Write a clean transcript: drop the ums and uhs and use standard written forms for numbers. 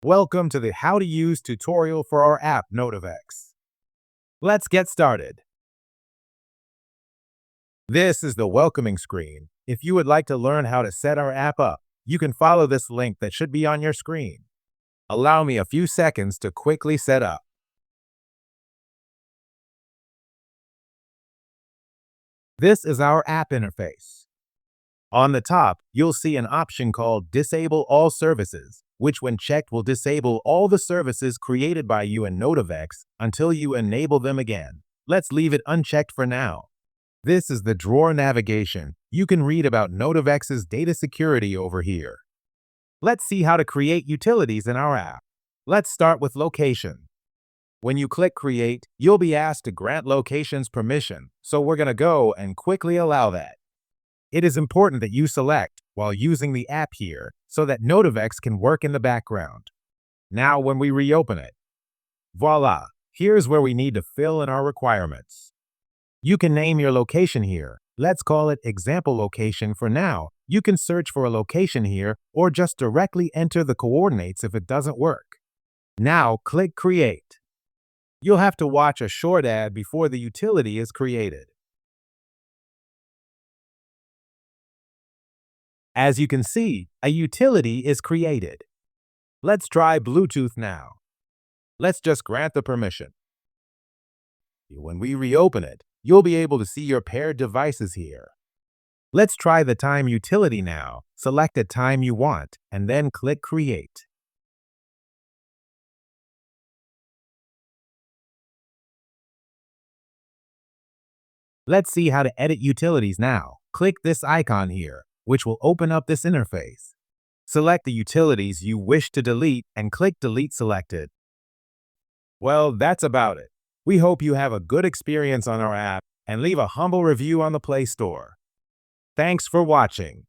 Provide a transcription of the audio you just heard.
Welcome to the How to Use tutorial for our app NotiVex. Let's get started. This is the welcoming screen. If you would like to learn how to set our app up, you can follow this link that should be on your screen. Allow me a few seconds to quickly set up. This is our app interface. On the top, you'll see an option called Disable All Services, which when checked will disable all the services created by you in NotiVex until you enable them again. Let's leave it unchecked for now. This is the drawer navigation. You can read about NotiVex's data security over here. Let's see how to create utilities in our app. Let's start with location. When you click Create, you'll be asked to grant locations permission, so we're going to go and quickly allow that. It is important that you select while using the app here so that NotiVex can work in the background. Now when we reopen it, voila, here's where we need to fill in our requirements. You can name your location here. Let's call it example location for now. You can search for a location here or just directly enter the coordinates if it doesn't work. Now click Create. You'll have to watch a short ad before the utility is created. As you can see, a utility is created. Let's try Bluetooth now. Let's just grant the permission. When we reopen it, you'll be able to see your paired devices here. Let's try the time utility now. Select a time you want and then click Create. Let's see how to edit utilities now. Click this icon here, which will open up this interface. Select the utilities you wish to delete and click Delete Selected. Well, that's about it. We hope you have a good experience on our app and leave a humble review on the Play Store. Thanks for watching.